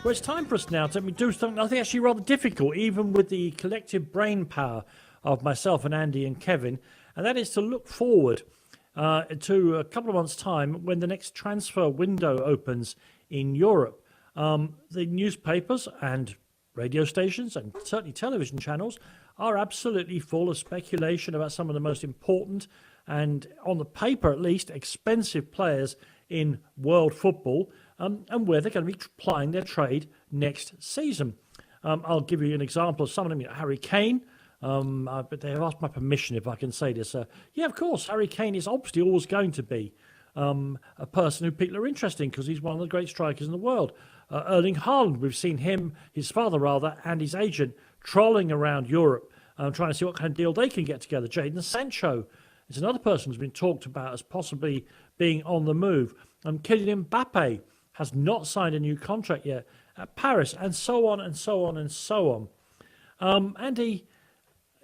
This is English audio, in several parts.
Well, it's time for us now to do something I think actually rather difficult, even with the collective brain power of myself and Andy and Kevin, and that is to look forward to a couple of months' time when the next transfer window opens in Europe. The newspapers and radio stations and certainly television channels are absolutely full of speculation about some of the most important and, on the paper at least, expensive players in world football, and where they're going to be plying their trade next season. I'll give you an example of some of them. Harry Kane, but they have asked my permission if I can say this. Yeah, of course, Harry Kane is obviously always going to be a person who people are interested in because he's one of the great strikers in the world. Erling Haaland, we've seen him, his father rather, and his agent trolling around Europe, trying to see what kind of deal they can get together. Jadon Sancho is another person who's been talked about as possibly being on the move. Kylian Mbappe has not signed a new contract yet at Paris, and so on and so on and so on. Andy,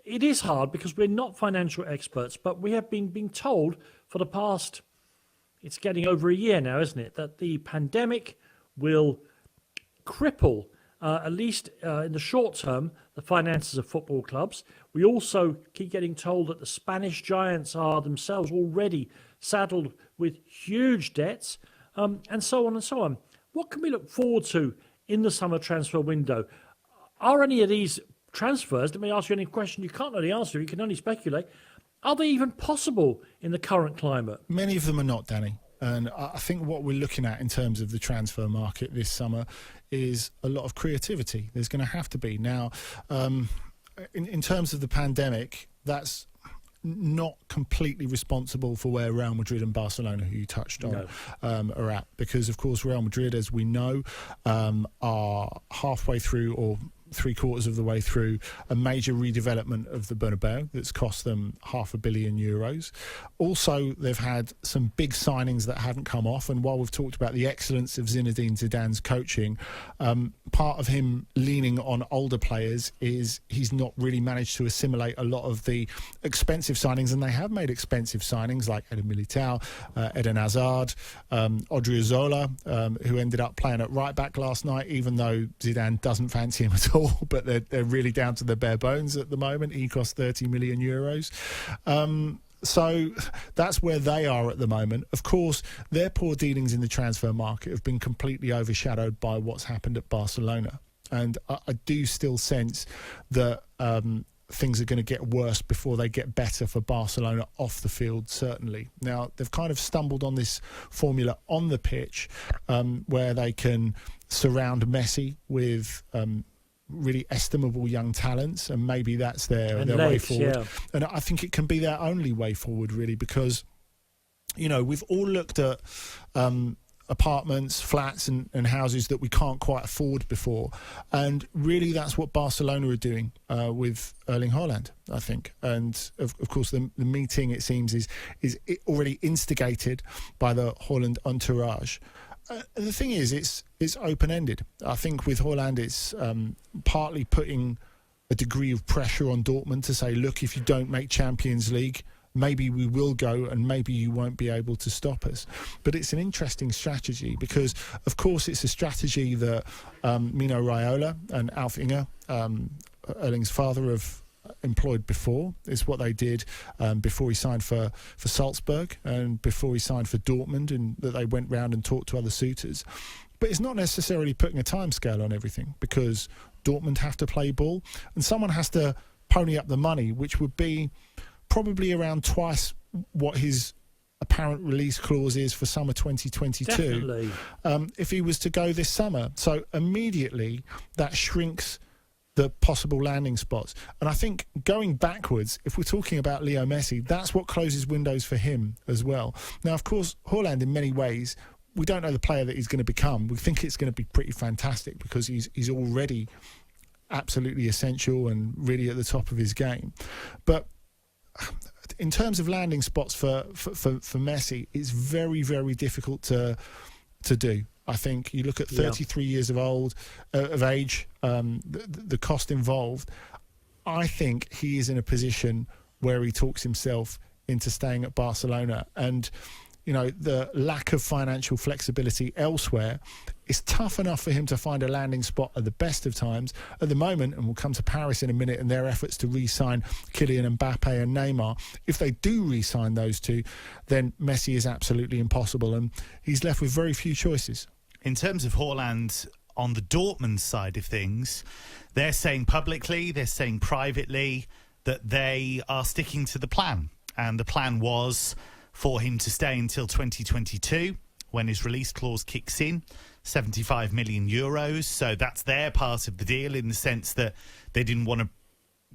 it is hard because we're not financial experts, but we have been being told for the past, it's getting over a year now, isn't it, that the pandemic will cripple, at least in the short term, the finances of football clubs. We also keep getting told that the Spanish giants are themselves already saddled with huge debts, and so on and so on. What can we look forward to in the summer transfer window? Are any of these transfers, let me ask you any question you can't really answer, you can only speculate, are they even possible in the current climate? Many of them are not, Danny. And I think what we're looking at in terms of the transfer market this summer is a lot of creativity. There's going to have to be. Now, in terms of the pandemic, that's not completely responsible for where Real Madrid and Barcelona, who you touched on, are at. Because, of course, Real Madrid, as we know, are halfway through or three-quarters of the way through a major redevelopment of the Bernabeu that's cost them €500 million. Also, they've had some big signings that haven't come off, and while we've talked about the excellence of Zinedine Zidane's coaching, part of him leaning on older players is he's not really managed to assimilate a lot of the expensive signings, and they have made expensive signings like Eder Militao, Eden Hazard, Odriozola, who ended up playing at right back last night, even though Zidane doesn't fancy him at all. But they're really down to their bare bones at the moment. He cost €30 million. So that's where they are at the moment. Of course, their poor dealings in the transfer market have been completely overshadowed by what's happened at Barcelona. And I do still sense that things are going to get worse before they get better for Barcelona off the field, certainly. Now, they've kind of stumbled on this formula on the pitch where they can surround Messi with really estimable young talents, and maybe that's their way forward. Yeah. And I think it can be their only way forward, really, because, you know, we've all looked at apartments, flats and houses that we can't quite afford before. And really that's what Barcelona are doing with Erling Haaland, I think. And of course the meeting, it seems, is already instigated by the Haaland entourage. The thing is, it's open-ended. I think with Haaland, it's partly putting a degree of pressure on Dortmund to say, look, if you don't make Champions League, maybe we will go and maybe you won't be able to stop us. But it's an interesting strategy because, of course, it's a strategy that Mino Raiola and Alf Inge, Erling's father, have employed before. It's what they did before he signed for Salzburg and before he signed for Dortmund, and that they went round and talked to other suitors. But it's not necessarily putting a timescale on everything, because Dortmund have to play ball and someone has to pony up the money, which would be probably around twice what his apparent release clause is for summer 2022. Definitely. If he was to go this summer. So immediately that shrinks the possible landing spots. And I think going backwards, if we're talking about Leo Messi, that's what closes windows for him as well. Now, of course, Haaland, in many ways, we don't know the player that he's going to become. We think it's going to be pretty fantastic because he's already absolutely essential and really at the top of his game. But in terms of landing spots for Messi, it's very, very difficult to do. I think you look at 33 years of age, the cost involved. I think he is in a position where he talks himself into staying at Barcelona. And, the lack of financial flexibility elsewhere, it's tough enough for him to find a landing spot at the best of times. At the moment, and we'll come to Paris in a minute and their efforts to re-sign Kylian Mbappe and Neymar, if they do re-sign those two, then Messi is absolutely impossible, and he's left with very few choices. In terms of Haaland, on the Dortmund side of things, they're saying publicly, they're saying privately that they are sticking to the plan. And the plan was for him to stay until 2022, when his release clause kicks in, 75 million euros. So that's their part of the deal, in the sense that they didn't want to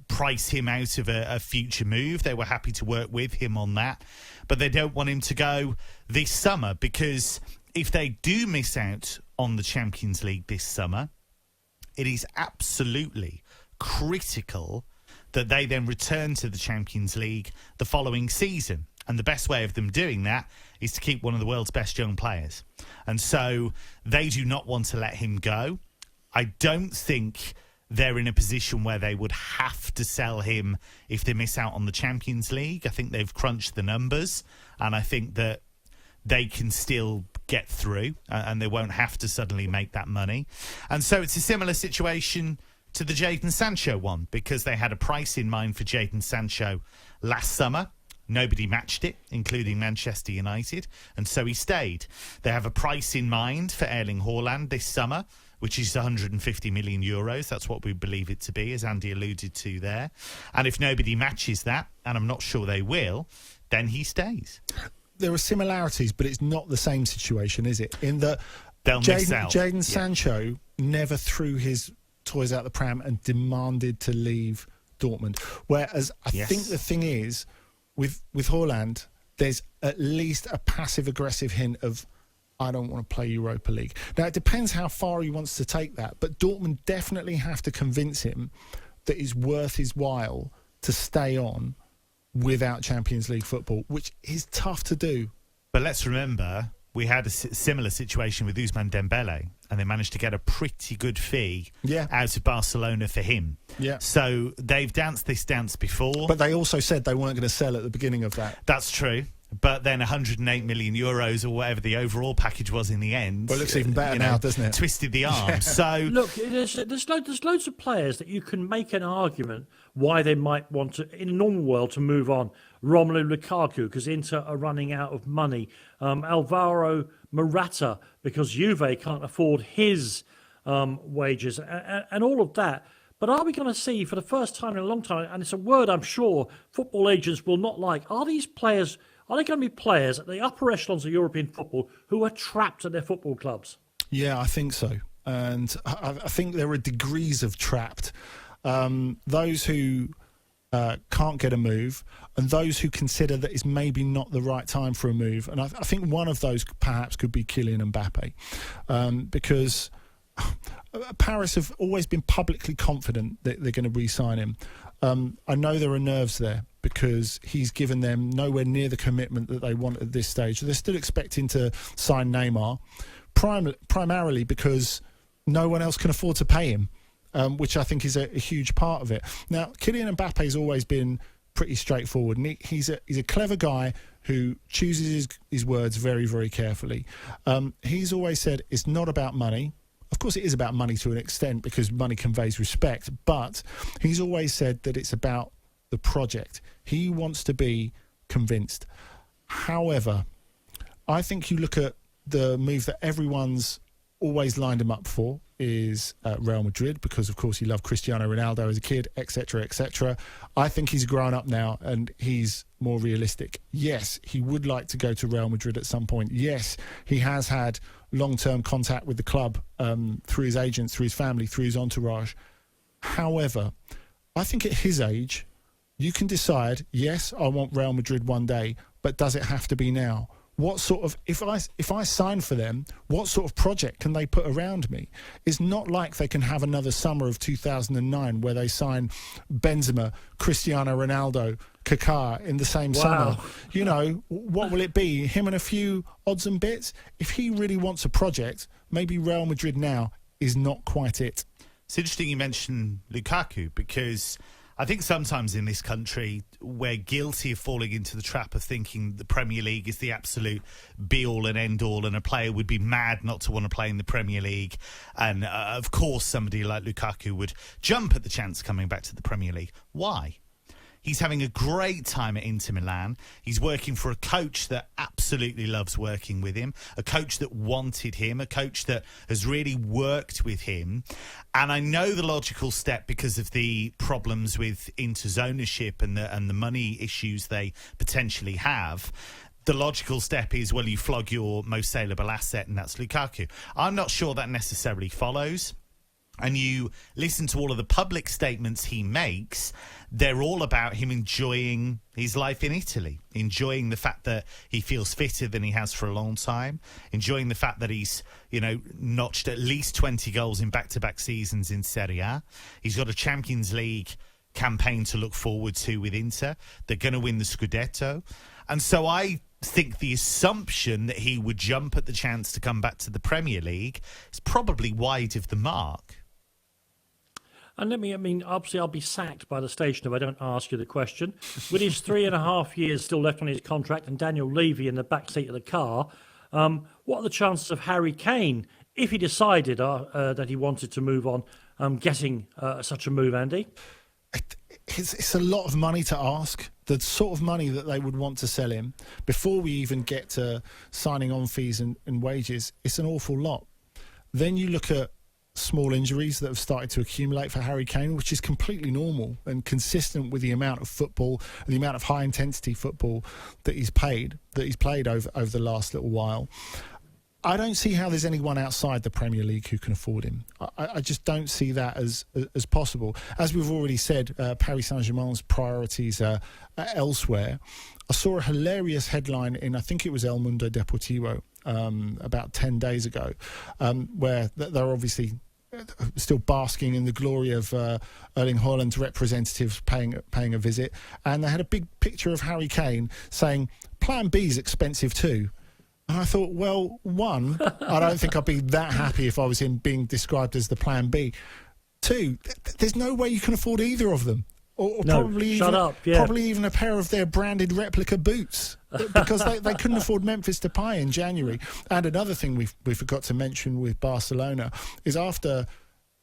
price him out of a future move. They were happy to work with him on that. But they don't want him to go this summer, because if they do miss out on the Champions League this summer, it is absolutely critical that they then return to the Champions League the following season. And the best way of them doing that is to keep one of the world's best young players. And so they do not want to let him go. I don't think they're in a position where they would have to sell him if they miss out on the Champions League. I think they've crunched the numbers, and I think that they can still get through, and they won't have to suddenly make that money. And so it's a similar situation to the Jadon Sancho one, because they had a price in mind for Jadon Sancho last summer. Nobody matched it, including Manchester United, and so he stayed. They have a price in mind for Erling Haaland this summer, which is 150 million euros. That's what we believe it to be, as Andy alluded to there. And if nobody matches that, and I'm not sure they will, then he stays. There are similarities, but it's not the same situation, is it? In that Jadon Sancho never threw his toys out the pram and demanded to leave Dortmund. Whereas I think the thing is, with Haaland, there's at least a passive-aggressive hint of, I don't want to play Europa League. Now, it depends how far he wants to take that, but Dortmund definitely have to convince him that it's worth his while to stay on without Champions League football, which is tough to do. But let's remember, we had a similar situation with Ousmane Dembele, and they managed to get a pretty good fee out of Barcelona for him. Yeah. So they've danced this dance before. But they also said they weren't going to sell at the beginning of that. That's true. But then 108 million euros or whatever the overall package was in the end. Well, it looks even better now, doesn't it? Twisted the arm. So look, there's loads of players that you can make an argument why they might want to, in a normal world, to move on. Romelu Lukaku, because Inter are running out of money. Alvaro Morata, because Juve can't afford his wages, and all of that. But are we going to see, for the first time in a long time, and it's a word I'm sure football agents will not like, are they going to be players at the upper echelons of European football who are trapped at their football clubs? Yeah, I think so. And I think there are degrees of trapped. Those who can't get a move, and those who consider that it's maybe not the right time for a move. And I think one of those perhaps could be Kylian Mbappe, because Paris have always been publicly confident that they're going to re-sign him. I know there are nerves there, because he's given them nowhere near the commitment that they want at this stage. They're still expecting to sign Neymar, primarily because no one else can afford to pay him, which I think is a huge part of it. Now, Kylian Mbappe has always been pretty straightforward, and he's a clever guy who chooses his words very, very carefully. He's always said it's not about money. Of course, it is about money to an extent, because money conveys respect, but he's always said that it's about the project. He wants to be convinced. However, I think you look at the move that everyone's always lined him up for is Real Madrid, because of course he loved Cristiano Ronaldo as a kid, etc., etc. I think he's grown up now and he's more realistic. Yes, he would like to go to Real Madrid at some point. Yes, he has had long-term contact with the club through his agents, through his family, through his entourage. However, I think at his age, you can decide, yes, I want Real Madrid one day, but does it have to be now? What sort of, if I sign for them, what sort of project can they put around me? It's not like they can have another summer of 2009 where they sign Benzema, Cristiano Ronaldo, Kaká in the same summer. You know, what will it be? Him and a few odds and bits? If he really wants a project, maybe Real Madrid now is not quite it. It's interesting you mentioned Lukaku, because I think sometimes in this country we're guilty of falling into the trap of thinking the Premier League is the absolute be-all and end-all, and a player would be mad not to want to play in the Premier League. And, of course, somebody like Lukaku would jump at the chance coming back to the Premier League. Why? He's having a great time at Inter Milan. He's working for a coach that absolutely loves working with him, a coach that wanted him, a coach that has really worked with him. And I know the logical step, because of the problems with Inter's ownership and the money issues they potentially have, the logical step is, well, you flog your most saleable asset, and that's Lukaku. I'm not sure that necessarily follows. And you listen to all of the public statements he makes, they're all about him enjoying his life in Italy, enjoying the fact that he feels fitter than he has for a long time, enjoying the fact that he's, notched at least 20 goals in back-to-back seasons in Serie A. He's got a Champions League campaign to look forward to with Inter. They're going to win the Scudetto. And so I think the assumption that he would jump at the chance to come back to the Premier League is probably wide of the mark. And obviously I'll be sacked by the station if I don't ask you the question. With his 3.5 years still left on his contract and Daniel Levy in the back seat of the car, what are the chances of Harry Kane, if he decided that he wanted to move on, getting such a move, Andy? It's a lot of money to ask. The sort of money that they would want to sell him, before we even get to signing on fees and wages, it's an awful lot. Then you look at small injuries that have started to accumulate for Harry Kane, which is completely normal and consistent with the amount of football, the amount of high intensity football that he's played over the last little while. I don't see how there's anyone outside the Premier League who can afford him. I just don't see that as possible. As we've already said, Paris Saint-Germain's priorities are elsewhere. I saw a hilarious headline in, I think it was El Mundo Deportivo, about 10 days ago, where they're obviously still basking in the glory of Erling Haaland's representatives paying a visit, and they had a big picture of Harry Kane saying, "Plan B is expensive too." And I thought, well, one, I don't think I'd be that happy if I was him being described as the Plan B. Two, there's no way you can afford either of them. Or no, probably probably even a pair of their branded replica boots, because they couldn't afford Memphis Depay in January. And another thing we forgot to mention with Barcelona is, after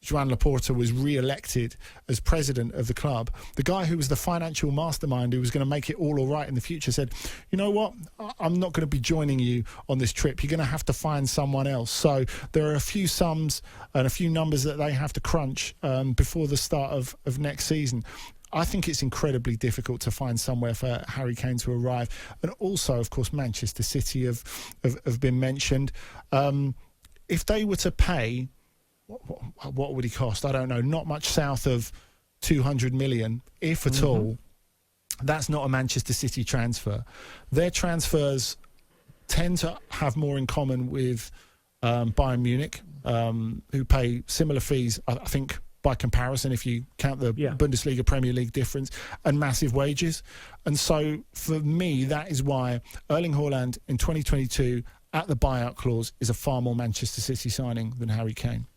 Joan Laporta was re-elected as president of the club, the guy who was the financial mastermind who was going to make it all right in the future said, "You know what, I'm not going to be joining you on this trip. You're going to have to find someone else." So there are a few sums and a few numbers that they have to crunch before the start of next season. I think it's incredibly difficult to find somewhere for Harry Kane to arrive. And also, of course, Manchester City have been mentioned. If they were to pay, what would he cost? I don't know. Not much south of 200 million, if at all. That's not a Manchester City transfer. Their transfers tend to have more in common with Bayern Munich, who pay similar fees, I think, by comparison, if you count the Bundesliga Premier League difference, and massive wages. And so for me, that is why Erling Haaland in 2022 at the buyout clause is a far more Manchester City signing than Harry Kane.